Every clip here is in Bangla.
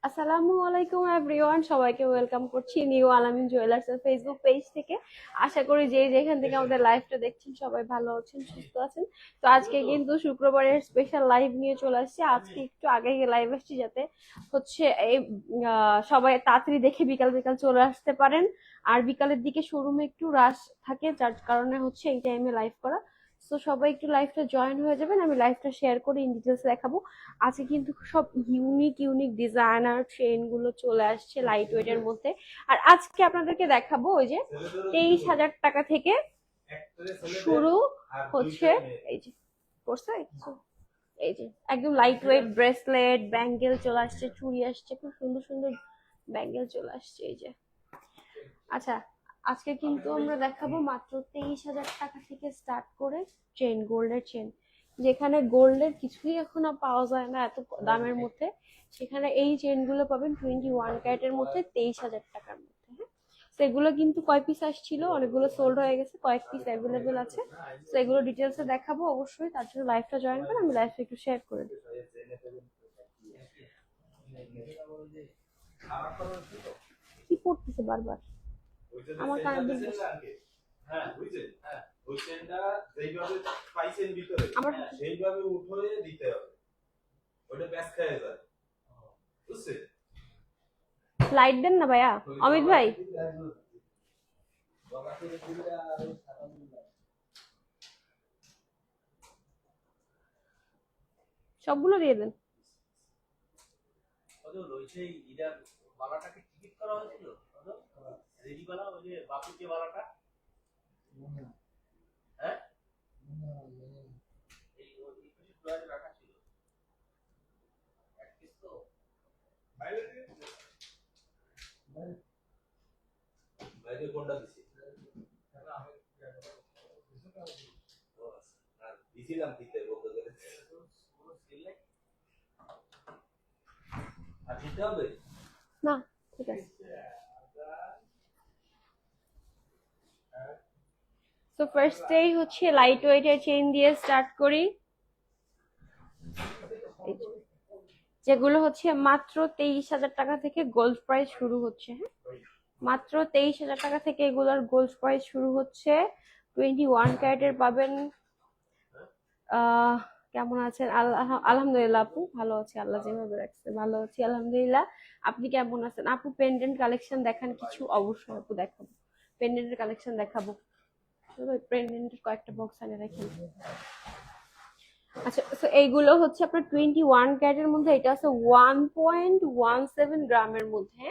আসসালামু আলাইকুম এভরিওয়ান, সবাইকে ওয়েলকাম করছি নিউ আলামিন জুয়েলার্স এর ফেসবুক পেজ থেকে। আশা করি যে যেখান থেকে আমাদের লাইভটা দেখছেন সবাই ভালো আছেন, সুস্থ আছেন। তো আজকে কিন্তু শুক্রবারের স্পেশাল লাইভ নিয়ে চলে আসছি। আজকে একটু আগে লাইভ আসছি যাতে হচ্ছে এই সবাই তাড়াতাড়ি দেখে বিকাল বিকাল চলে আসতে পারেন। আর বিকালের দিকে শোরুমে একটু রাশ থাকে, যার কারণে হচ্ছে এই টাইমে লাইভ করা। তো সবাই একটু লাইভটা জয়েন হয়ে যাবেন, আমি লাইভটা শেয়ার করে ইন ডিটেলস দেখাবো। আজকে কিন্তু সব ইউনিক ইউনিক ডিজাইনার চেইন গুলো চলে আসছে লাইট ওয়েট এর মধ্যে। আর আজকে আপনাদেরকে দেখাবো ওই যে 23,000 টাকা থেকে শুরু হচ্ছে। এই যে পড়ছে এই যে একদম লাইট ওয়েট ব্রেসলেট, ব্যাঙ্গেল চলে আসছে, চুড়ি আসছে, খুব সুন্দর সুন্দর ব্যাঙ্গেল চলে আসছে। এই যে আচ্ছা, আজকে কিন্তু আমরা দেখাবো মাত্র 23,000 টাকা থেকে স্টার্ট করে চেন, গোল্ডের চেন। যেখানে গোল্ডের কিছুই এখন আর পাওয়া যায় না এত দামের মধ্যে, সেখানে এই চেন গুলো পাবেন 21 ক্যারেটের মধ্যে 23,000 টাকার মধ্যে। হ্যাঁ, সেগুলো কিন্তু কয় পিস আসছিল, অনেকগুলো সোল্ড হয়ে গেছে, কয়েক পিস অ্যাভেলেবেল আছে। তো এগুলো ডিটেলসে দেখাবো অবশ্যই, তার জন্য লাইভটা জয়েন করেন, আমি লাইভটা একটু শেয়ার করে দিই। কি পড়তেছে বারবার আমার কানে দুল। হ্যাঁ বুঝছেন, হ্যাঁ ওই চেনটা যেইভাবে পাইছেন ভিতরে সেইভাবে উঠে দিতে হবে, ওটা প্যাচ খেয়ে যায়, বুঝছেন? লাইট দেন না ভাইয়া, অমিত ভাই। সবগুলো দিয়ে দেন। বালাটাকে টিকিট করা হয়েছিল, রেডি বালা, ওই যে বাপুর যে বালাটা, হ্যাঁ এই ওই ড্রয়ারে রাখা ছিল এক পিস। তো বাইরে বাইরে কোনটা দিছি আর দিছিলাম দিতে বলতে গেলে আর দিতে হবে না, ঠিক আছে। তো ফার্স্টেই হচ্ছে লাইট ওয়েটের চেইন দিয়ে স্টার্ট করি, যেগুলো হচ্ছে মাত্র 23,000 টাকা থেকে গোল্ড প্রাইস শুরু হচ্ছে। হ্যাঁ, মাত্র 23,000 টাকা থেকে এগুলোর গোল্ড প্রাইস শুরু হচ্ছে। 21 ক্যারেটের পাবেন। কেমন আছেন? আলহামদুলিল্লাহ আপু, ভালো আছি, আল্লাহ যেভাবে রাখছে ভালো আছি আলহামদুলিল্লাহ। আপনি কেমন আছেন আপু? পেন্ডেন্ট কালেকশন দেখান কিছু? অবশ্যই আপু দেখাবো, পেন্ডেন্টের কালেকশন দেখাবো। পেন্ডেন্টের কয়েকটা বক্স আনে রাখেন। আচ্ছা, তো এইগুলো হচ্ছে আপনার 21 ক্যারেটের মধ্যে, এটা আছে 1.17 গ্রামের মধ্যে,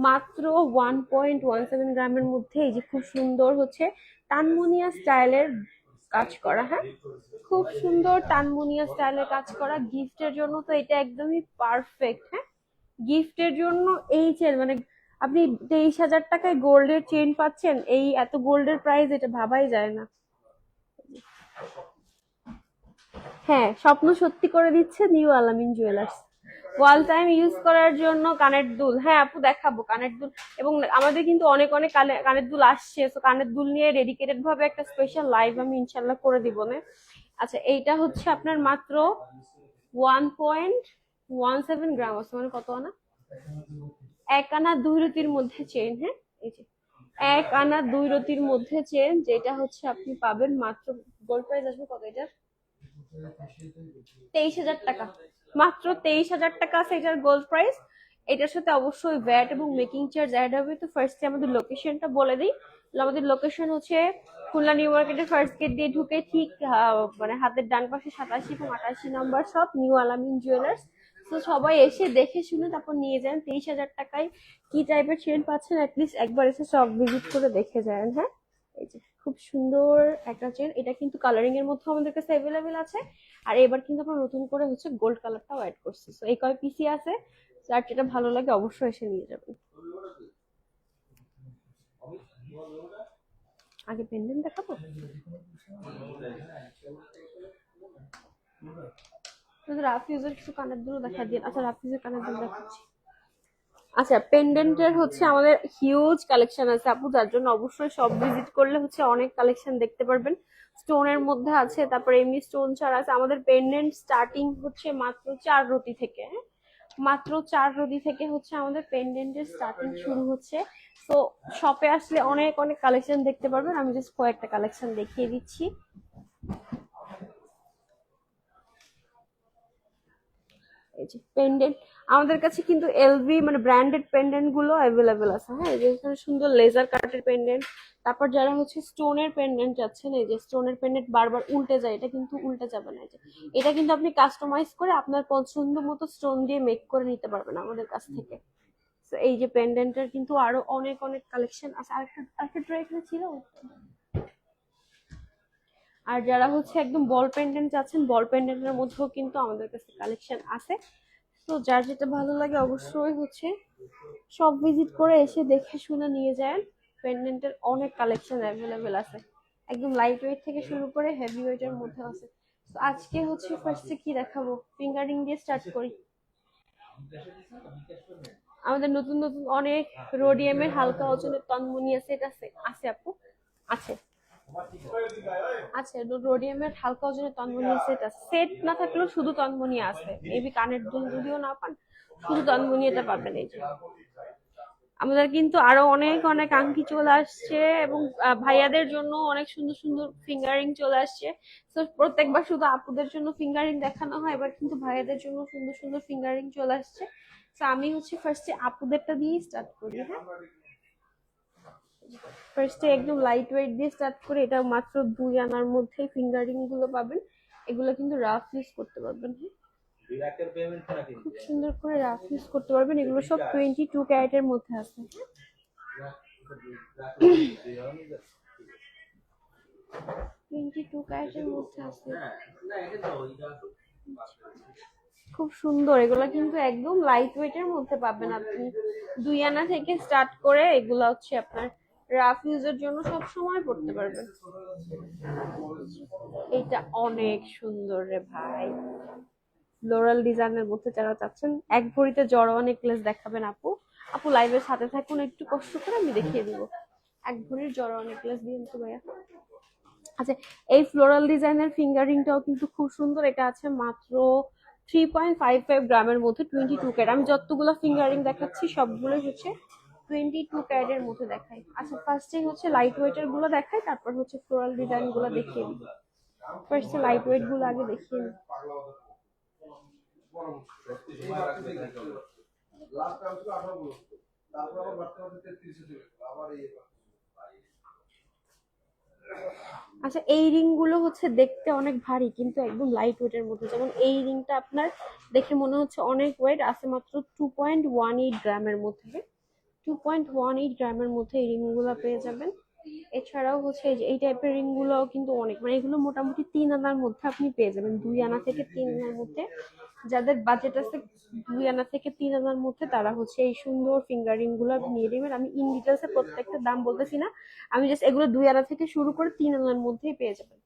মাত্র 1.17 গ্রামের মধ্যে। এই যে খুব সুন্দর হচ্ছে টানমুনিয়া স্টাইলের কাজ করা। হ্যাঁ, খুব সুন্দর টানমুনিয়া স্টাইলের কাজ করা, গিফটের জন্য তো এটা একদমই পারফেক্ট। হ্যাঁ, গিফটের জন্য এই চেন মানে আপনি 23,000 টাকায় গোল্ডের চেন পাচ্ছেন, এই এত গোল্ডের প্রাইস এটা ভাবাই যায় না। হ্যাঁ, স্বপ্ন সত্যি করে দিচ্ছে নিউ আলামিন জুয়েলার্স। ওয়াল টাইম ইউজ করার জন্য কানের দুল, হ্যাঁ আপু দেখাবো কানের দুল। এবং আমাদের কিন্তু অনেক অনেক কানের দুল আসছে, তো কানের দুল নিয়ে ডেডিকেটেড ভাবে একটা স্পেশাল লাইভ আমি ইনশাল্লাহ করে দিব না। আচ্ছা, এইটা হচ্ছে আপনার মাত্র 1.17 গ্রাম আছে, মানে কত আনা? 1 আনা 2 রতির মধ্যে চেন। হ্যাঁ, এই যে 1 আনা 2 রতির মধ্যে চেন, যেটা হচ্ছে আপনি পাবেন মাত্র, গোল্ড প্রাইস আসবে কত এটার? 23,000 টাকা, মাত্র 23,000 টাকা আছে এটার গোল্ড প্রাইস। এটার সাথে অবশ্যই ভ্যাট এবং মেকিং চার্জ অ্যাড হবে। তো ফার্স্টে আমাদের লোকেশনটা বলে দিই। আমাদের লোকেশন হচ্ছে খুলনা নিউ মার্কেটের ফার্স্ট গেট দিয়ে ঢুকে ঠিক মানে হাতের ডান পাশে 87 এবং 88 নম্বর শপ নিউ আলামিন জুয়েলার্স। তো সবাই এসে দেখে শুনে তারপর নিয়ে যান। 23,000 টাকায় কি টাইপের চেন পাচ্ছেন অ্যাটলিস্ট একবার এসে সব ভিজিট করে দেখে যান। হ্যাঁ, এই যে খুব সুন্দর একটা চেন, এটা কিন্তু কালারিং এর মধ্যে আমাদের কাছে অ্যাভেলেবেল আছে। আর এবার কিন্তু আমরা নতুন করে হচ্ছে গোল্ড কালারটাও অ্যাড করছি। তো এই কয় পিসি আছে, যার যেটা ভালো লাগে অবশ্যই এসে নিয়ে যাবেন। আগে পেন্ডেন্ট দেখাবো, রাফিউজের কিছু কানের দুল দেখা দিন। আচ্ছা, রাফিউজের কানের দুল দেখাচ্ছি। আচ্ছা, পেন্ডেন্টের হচ্ছে আমাদের হিউজ কালেকশন আছে আপু, যার জন্য অবশ্যই সব ভিজিট করলে হচ্ছে অনেক কালেকশন দেখতে পারবেন। স্টোনের মধ্যে আছে, তারপরে এমনি স্টোন ছাড়া আছে। আমাদের পেন্ডেন্ট স্টার্টিং হচ্ছে মাত্র 4 রতি থেকে, হ্যাঁ? মাত্র 4 রতি থেকে হচ্ছে আমাদের পেন্ডেন্টের স্টার্টিং শুরু হচ্ছে। তো শপে আসলে অনেক অনেক কালেকশন দেখতে পারবেন। আমি জাস্ট কয়েকটা কালেকশন দেখিয়ে দিচ্ছি। এই যে পেন্ডেন্ট, আমাদের কাছে কিন্তু এলভি মানে ব্র্যান্ডেড পেন্ডেন্ট গুলো অ্যাভেলেবেল আছে, হ্যাঁ? এই যে এখানে সুন্দর লেজার কাটের পেন্ডেন্ট। তারপর যারা হচ্ছে স্টোনের পেন্ডেন্ট চাচ্ছেন, এই যে স্টোনের পেন্ডেন্ট বারবার উল্টে যায়, এটা কিন্তু উল্টে যাবে না। এই যে এটা কিন্তু আপনি কাস্টমাইজ করে আপনার পছন্দ মতো স্টোন দিয়ে মেক করে নিতে পারবেন আমাদের কাছ থেকে। তো এই যে পেন্ডেন্টের কিন্তু আরো অনেক অনেক কালেকশন আছে। আরেকটা ট্রে এখানে ছিল। আর যারা হচ্ছে একদম বল পেন্ডেন্ট চাচ্ছেন, বল পেন্ডেন্টের মধ্যেও কিন্তু আমাদের কাছে কালেকশন আছে। তো যার যেটা ভালো লাগে অবশ্যই হচ্ছে সব ভিজিট করে এসে দেখে শুনে নিয়ে যায়। পেন্ডেন্টের অনেক কালেকশন অ্যাভেলেবেল আছে, একদম লাইট ওয়েট থেকে শুরু করে হেভি ওয়েটের মধ্যে আছে। তো আজকে হচ্ছে ফার্স্টে কি দেখাবো, ফিঙ্গারিং দিয়ে স্টার্ট করি। আমাদের নতুন নতুন অনেক রোডিয়ামের হালকা ওজনের তন্মনিয়া সেট আছে, আছে আপু, আছে। আচ্ছা, রোডিয়ামের হালকা ওজনের তন্মনিয়া সেট আছে। সেট না থাকলেও শুধু তন্মনিয়া আছে, মেবি কানের দুল যদিও না পান, শুধু তন্মনিয়াটা পাবেন। এই যে আমাদের কিন্তু আরো অনেক অনেক আংটি চলে আসছে, এবং ভাইয়াদের জন্য অনেক সুন্দর সুন্দর ফিঙ্গারিং চলে আসছে। তো প্রত্যেকবার শুধু আপুদের জন্য ফিঙ্গারিং দেখানো হয়, এবার কিন্তু ভাইয়াদের জন্য সুন্দর সুন্দর ফিঙ্গারিং চলে আসছে। তো আমি হচ্ছে ফার্স্টে আপুদেরটা দিয়ে স্টার্ট করি, হ্যাঁ? ফার্স্টে একদম লাইট ওয়েট দিয়ে স্টার্ট করে, এটা মাত্র 2 আনার মধ্যে ফিঙ্গারিং গুলো পাবেন। এগুলো কিন্তু রাফ ইউজ করতে পারবেন, হ্যাঁ? খুব সুন্দর করে রাফ ইউজ করতে পারবেন। এগুলো সব 22 ক্যারেটের মধ্যে আছে, হ্যাঁ? 22 ক্যারেটের মধ্যে আছে, খুব সুন্দর। এগুলো কিন্তু একদম লাইট ওয়েটের মধ্যে পাবেন আপনি। 2 আনা থেকে স্টার্ট করে এগুলো হচ্ছে আপনার রাফ ইউজের জন্য সব সময় পড়তে পারবেন। এটা অনেক সুন্দর রে ভাই, ফ্লোরাল ডিজাইনের মধ্যে যারা চাচ্ছেন। এক ভরিতে জড়োয়া নেকলেস দেখাবেন আপু? আপু লাইভের সাথে থাকুন, একটু কষ্ট করে আমি দেখিয়ে দিব। এক ভরির জড়োয়া নেকলেস দিন তো ভাইয়া। আচ্ছা, এই ফ্লোরাল ডিজাইনের ফিঙ্গারিংটাও কিন্তু খুব সুন্দর। এটা আছে মাত্র 3.55 গ্রামের মধ্যে, 22 ক্যারেট। আমি যতগুলো ফিঙ্গারিং দেখাচ্ছি সবগুলোই হচ্ছে 22 ক্যারেটের মধ্যে দেখাই। আচ্ছা, ফার্স্টে হচ্ছে লাইট ওয়েটের গুলো দেখাই, তারপর হচ্ছে ফ্লোরাল ডিজাইন গুলো দেখিয়ে দিই। ফার্স্টে লাইট ওয়েট গুলো আগে দেখিয়ে নিই। আচ্ছা, এই রিং গুলো হচ্ছে দেখতে অনেক ভারী, কিন্তু একদম লাইট ওয়েটের মধ্যে। যেমন এই রিংটা আপনার দেখে মনে হচ্ছে অনেক ওয়েট, আছে মাত্র 2.18 গ্রামের মধ্যে। 2.18 গ্রামের মধ্যে এই রিং গুলো পেয়ে যাবেন। এছাড়াও হচ্ছে এই টাইপের রিং গুলো কিন্তু অনেক, মানে এগুলো মোটামুটি 3 আনার মধ্যে আপনি পেয়ে যাবেন, 2 আনা থেকে 3 আনার মধ্যে। যাদের বাজেট আছে 2 আনা থেকে 3 আনার মধ্যে, তারা হচ্ছে এই সুন্দর ফিঙ্গারিং গুলো নিয়ে নেবেন। আমি ইন ডিটেলসে প্রত্যেকটা দাম বলতেছি না, আমি জাস্ট এগুলো 2 আনা থেকে শুরু করে 3 আনার মধ্যেই পেয়ে যাবেন।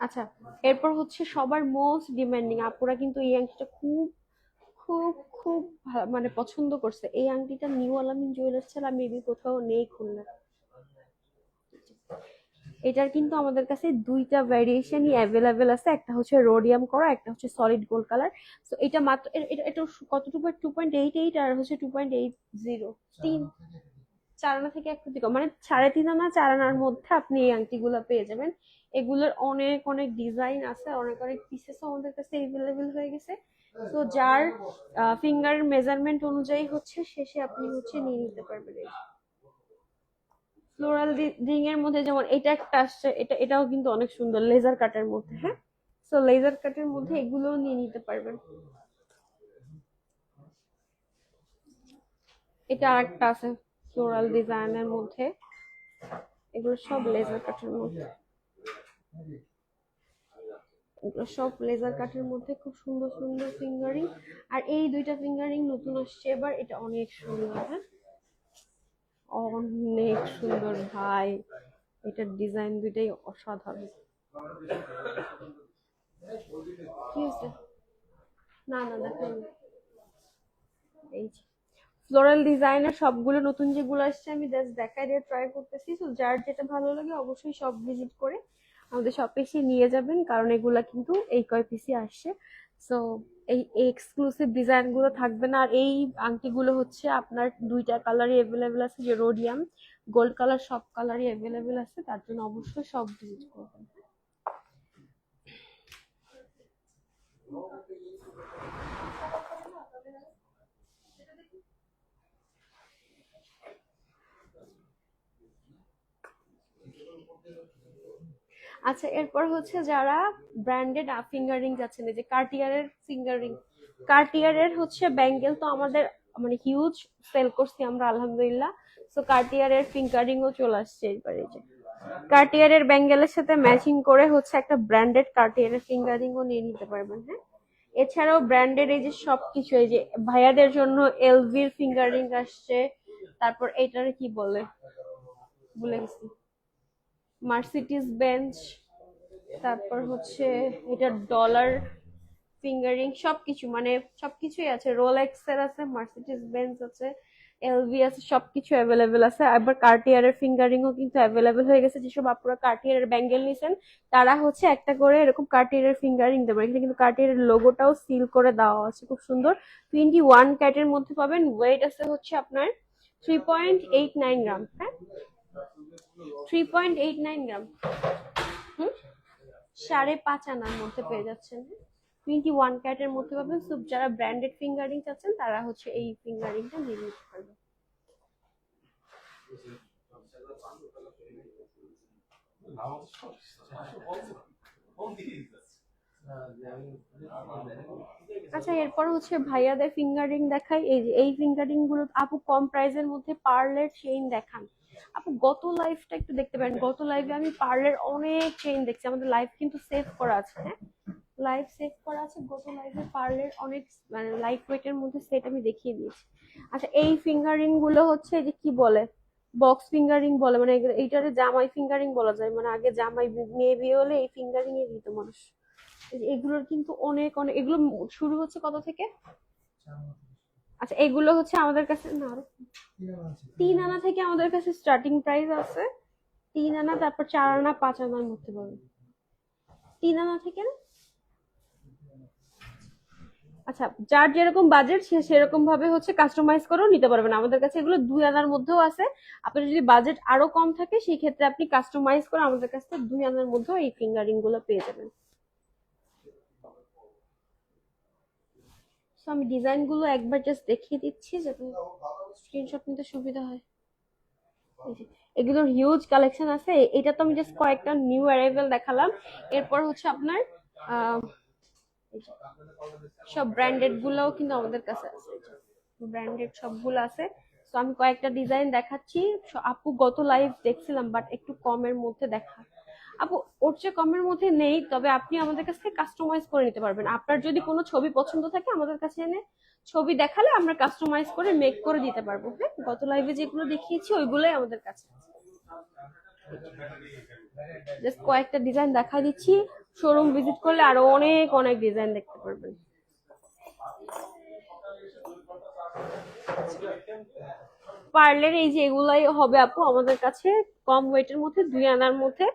আচ্ছা, এরপর হচ্ছে সবার মোস্ট ডিমান্ডিং, আপুরা কিন্তু এই আংটিটা খুব খুব খুব মানে পছন্দ করছে। এই আংটিটা নিউ আলামিন জুয়েলার্স ছাড়া মেবি কোথাও নেই খুলনা। এটার কিন্তু আমাদের কাছে 2টা ভ্যারিয়েশনই অ্যাভেলেবেল আছে, একটা হচ্ছে রোডিয়াম করা, একটা হচ্ছে সলিড গোল্ড কালার। তো এটা মাত্র এটা কতটুকু, 2.88, আর হচ্ছে 2.80। 4 আনা থেকে 1 কোটি কম, মানে 3.5 আনা 4 আনার মধ্যে আপনি এই আংটিগুলো পেয়ে যাবেন। এগুলোর অনেক অনেক ডিজাইন আছে, অনেক অনেক পিসেসও আমাদের কাছে এভেলেবেল হয়ে গেছে। তো যার ফিঙ্গার মেজারমেন্ট অনুযায়ী হচ্ছে শেষে আপনি হচ্ছে নিয়ে নিতে পারবেন। ফ্লোরাল রিং এর মধ্যে যেমন এটা একটা আসছে, এটাও কিন্তু অনেক সুন্দর লেজার কাটের মধ্যে, হ্যাঁ? তো লেজার কাটের মধ্যে এগুলোও নিয়ে নিতে পারবেন। এটা আরেকটা আছে ফ্লোরাল ডিজাইনের মধ্যে, এগুলো সব লেজার কাটের মধ্যে। এগুলো সব লেজার কাটের মধ্যে খুব সুন্দর সুন্দর ফিঙ্গারিং। আর এই 2টা ফিঙ্গারিং নতুন আসছে এবার, এটা অনেক সুন্দর, হ্যাঁ? অনেক সুন্দর ভাই, এটার ডিজাইন দুইটাই অসাধারণ। কি হয়েছে? না না দেখাইনি। এই যে ফ্লোরাল ডিজাইনের সবগুলো নতুন যেগুলো আসছে আমি জাস্ট দেখাই দিয়ে ট্রাই করতেছি। তো যার যেটা ভালো লাগে অবশ্যই সব ভিজিট করে আমাদের শপে এসে নিয়ে যাবেন, কারণ এগুলা কিন্তু এই কয় পিসই আসছে। সো এই এক্সক্লুসিভ ডিজাইন গুলো থাকবে না। আর এই আংটিগুলো হচ্ছে আপনার দুইটা কালারই অ্যাভেলেবেল আছে, যে রোডিয়াম গোল্ড কালার, সব কালারই অ্যাভেলেবেল আছে, তার জন্য অবশ্যই সব ভিজিট করবেন। আচ্ছা, এরপর হচ্ছে যারা ব্র্যান্ডেড ফিঙ্গারিং যাচ্ছেন, এই যে কার্টিয়ারের ফিঙ্গারিং, কার্টিয়ারের হচ্ছে ব্যাঙ্গেল তো আমাদের মানে হিউজ সেল করছি আমরা আলহামদুলিল্লাহ। তো কার্টিয়ারের ফিঙ্গারিংও চলে আসছে এবার। এই যে কার্টিয়ারের ব্যাঙ্গেলের সাথে ম্যাচিং করে হচ্ছে একটা ব্র্যান্ডেড কার্টিয়ারের ফিঙ্গারিংও নিয়ে নিতে পারবেন। হ্যাঁ, এছাড়াও ব্র্যান্ডেড এই যে সবকিছু, এই যে ভাইয়াদের জন্য এলভির ফিঙ্গারিং আসছে, তারপর এটার কি বলে ভুলে গেছি, মার্সিডিজ বেঞ্চ, তারপর হচ্ছে এটা ডলার ফিঙ্গারিং, সবকিছু মানে সবকিছুই আছে। রোলেক্স এর আছে, মার্সিডিজ বেঞ্চ আছে, এলভি আছে, সবকিছু অ্যাভেলেবেল আছে। আবার কার্টিয়ারের ফিঙ্গারিংও কিন্তু অ্যাভেলেবেল হয়ে গেছে। যেসব আপনারা কার্টিয়ারের ব্যাঙ্গেল নিছেন তারা হচ্ছে একটা করে এরকম কার্টিয়ারের ফিঙ্গারিং দেবে। এখানে কিন্তু কার্টিয়ারের লোগোটাও সিল করে দেওয়া আছে, খুব সুন্দর। 21 ক্যারেটের মধ্যে পাবেন। ওয়েট আছে হচ্ছে আপনার 3.89 গ্রাম। হ্যাঁ, 3.89 গ্রাম। হুম, 5.5 আনার মধ্যে পেয়ে যাচ্ছেন। 21 ক্যারেটের মধ্যে পাবেন। সো যারা ব্র্যান্ডেড ফিঙ্গারিং চাচ্ছেন তারা হচ্ছে এই ফিঙ্গারিংটা নিয়ে নিতে পারবেন। আচ্ছা, এরপর হচ্ছে ভাইয়াদের ফিঙ্গারিং দেখাই। এই যে এই ফিঙ্গারিং গুলো আপু কম প্রাইসের মধ্যে পার্লের চেইন দেখান। আপু গত লাইভটা একটু দেখতে পারেন, গত লাইভে আমি পার্লের অনেক চেইন দেখছি। আমাদের লাইভ কিন্তু সেভ করা আছে। হ্যাঁ, লাইভ সেভ করা আছে। গত লাইভে পার্লের অনেক মানে লাইট ওয়েটের মধ্যে সেট আমি দেখিয়ে দিয়েছি। আচ্ছা, এই ফিঙ্গারিং গুলো হচ্ছে যে কি বলে, বক্স ফিঙ্গারিং বলে, মানে এইটারে জামাই ফিঙ্গারিং বলা যায়। মানে আগে জামাই মেয়ে বিয়ে হলে এই ফিঙ্গারিং এ দিত মানুষ। এগুলোর কিন্তু অনেক অনেক, এগুলো শুরু হচ্ছে কত থেকে? আচ্ছা, এগুলো হচ্ছে আমাদের কাছে না আরো 3 আনা থেকে আমাদের কাছে স্টার্টিং প্রাইস আছে। 3 আনা, তারপর 4 আনা, 5 আনার মধ্যে পাবেন। 3 আনা থেকে না? আচ্ছা, যার যেরকম বাজেট সে সেরকম ভাবে হচ্ছে কাস্টমাইজ করেও নিতে পারবেন। আমাদের কাছে এগুলো 2 আনার মধ্যেও আছে। আপনার যদি বাজেট আরো কম থাকে সেই ক্ষেত্রে আপনি কাস্টমাইজ করে আমাদের কাছ থেকে 2 আনার মধ্যেও এই ফিঙ্গারিং গুলো পেয়ে যাবেন। তো আমি ডিজাইন গুলো একবার জাস্ট দেখিয়ে দিচ্ছি যাতে স্ক্রিনশট নিতে সুবিধা হয়। এই যে এগুলোর হিউজ কালেকশন আছে। এটা তো আমি জাস্ট কয়েকটা নিউ অ্যারাইভেল দেখালাম। এরপর হচ্ছে আপনার আহ, এই যে সব ব্র্যান্ডেড গুলোও কিন্তু আমাদের কাছে আছে। ব্র্যান্ডেড সবগুলো আছে। তো আমি কয়েকটা ডিজাইন দেখাচ্ছি। আপু গত লাইভ দেখছিলাম বাট একটু কমের মধ্যে দেখা। আপু ওর চেয়ে কমের মধ্যে নেই, তবে আপনি আমাদের কাছ থেকে কাস্টমাইজ করে নিতে পারবেন। আপনার যদি কোনো ছবি পছন্দ থাকে আমাদের কাছে এনে ছবি দেখালে আমরা কাস্টমাইজ করে মেক করে দিতে পারবো। হ্যাঁ, গত লাইভে যেগুলো দেখিয়েছি ওইগুলোই আমাদের কাছে আছে। জাস্ট কয়েকটা ডিজাইন দেখা দিচ্ছি। শোরুম ভিজিট করলে আরো অনেক অনেক ডিজাইন দেখতে পারবেন। পার্লের এই যে এগুলাই হবে আপু আমাদের কাছে কম ওয়েটের মধ্যে, 2 আনার মধ্যে।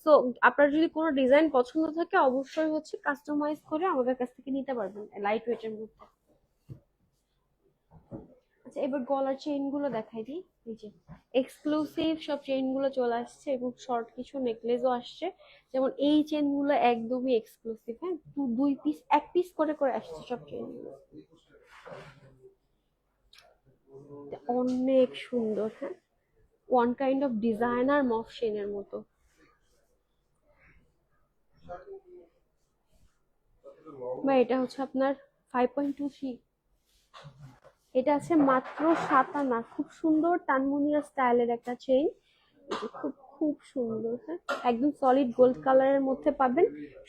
তো আপনার যদি কোনো ডিজাইন পছন্দ থাকে অবশ্যই হচ্ছে কাস্টমাইজ করে আমাদের কাছ থেকে নিতে পারবেন লাইট ওয়েটের মধ্যে। আচ্ছা, এবার গলার চেইন গুলো দেখাই দিই। এই যে এক্সক্লুসিভ সব চেইন গুলো চলে আসছে এবং শর্ট কিছু নেকলেসও আসছে। যেমন এই চেইন গুলো একদমই এক্সক্লুসিভ। হ্যাঁ, 2 পিস 1 পিস করে করে আসছে সব চেইন গুলো, অনেক সুন্দর। হ্যাঁ, ওয়ান কাইন্ড অফ ডিজাইনার মফ শেনের মতো। বা এটা হচ্ছে আপনার 5.23। এটা আছে মাত্র 7 আনা। খুব সুন্দর টানমুনিয়া স্টাইলের একটা চেইন। খুব খুব সুন্দর। হ্যাঁ, একদম সলিড গোল্ড কালারের মধ্যে পাবেন।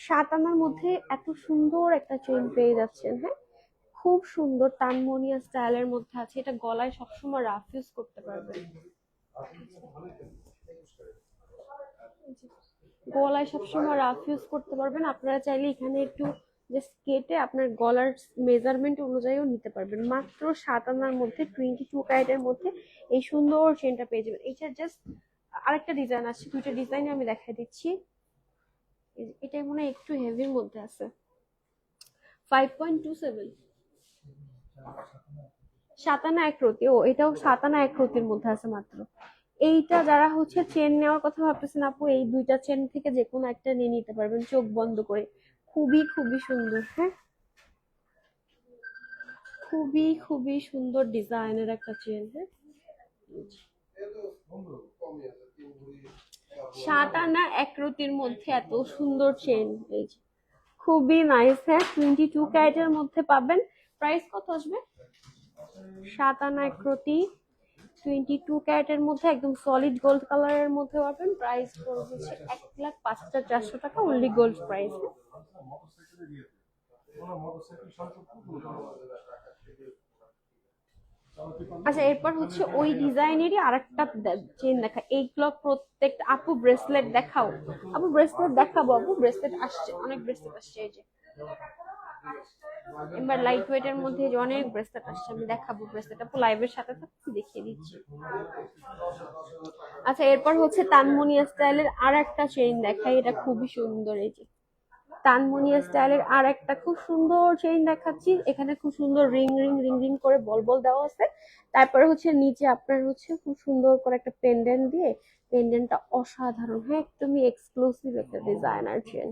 7 আনার মধ্যে এত সুন্দর একটা চেইন পেয়ে যাচ্ছেন। হ্যাঁ, খুব সুন্দর টানমোনিয়া স্টাইলের মধ্যে আছে। এটা গলায় সবসময় রাফ ইউজ করতে পারবেন। গলায় সবসময় রাফ ইউজ করতে পারবেন। আপনারা চাইলে এখানে একটু জাস্ট কেটে আপনার গলার মেজারমেন্ট অনুযায়ীও নিতে পারবেন। মাত্র 7 আনার মধ্যে 22 ক্যারেটের মধ্যে এই সুন্দর চেনটা পেয়ে যাবেন। এটা জাস্ট আরেকটা ডিজাইন আছে, দুইটা ডিজাইন আমি দেখাই দিচ্ছি। এটা মনে হয় একটু হেভির মধ্যে আছে। 5.27 7 আনা 1 রতি। ও এটাও 7 আনা 1 রতির মধ্যে আছে মাত্র। এইটা যারা হচ্ছে চেন নেওয়ার কথা ভাবতেছেন আপু, এই দুইটা চেন থেকে যে কোনো একটা নিয়ে নিতে পারবেন চোখ বন্ধ করে। খুবই খুবই সুন্দর। হ্যাঁ, খুবই খুবই সুন্দর ডিজাইনের একটা চেন। হ্যাঁ, 7 আনা 1 রতির মধ্যে এত সুন্দর চেন, এই যে খুবই নাইস। হ্যাঁ, 22 ক্যারেটের মধ্যে পাবেন। প্রাইস কত আসবে? 7 আনা 1 রতি 22 ক্যারেটের মধ্যে একদম সলিড গোল্ড কালারের মধ্যে পাবেন। প্রাইস পড়বে হচ্ছে 1,05,400 টাকা, অনলি গোল্ড প্রাইস। আচ্ছা, এরপর হচ্ছে ওই ডিজাইনেরই আরেকটা চেন দেখা। এইগুলো প্রত্যেকটা আপু ব্রেসলেট দেখাও। আপু ব্রেসলেট দেখাবো। আপু ব্রেসলেট আসছে, অনেক ব্রেসলেট আসছে। এই যে এবার লাইট ওয়েট এর মধ্যে যে অনেক ব্রেসলেট আসছে, আমি দেখাবো ব্রেসলেট। আপু লাইভের সাথে থাকতে দেখিয়ে দিচ্ছি। আচ্ছা, এরপর হচ্ছে তানমুনিয়া স্টাইলের আর একটা চেইন দেখাই। এটা খুবই সুন্দর। এই যে তানমুনিয়া স্টাইলের আর একটা খুব সুন্দর চেইন দেখাচ্ছি। এখানে খুব সুন্দর রিং রিং রিং রিং করে বল বল দেওয়া আছে। তারপরে হচ্ছে নিচে আপনার হচ্ছে খুব সুন্দর করে একটা পেন্ডেন্ট দিয়ে, পেন্ডেন্টটা অসাধারণ। হ্যাঁ, একদমই এক্সক্লুসিভ একটা ডিজাইনার চেইন।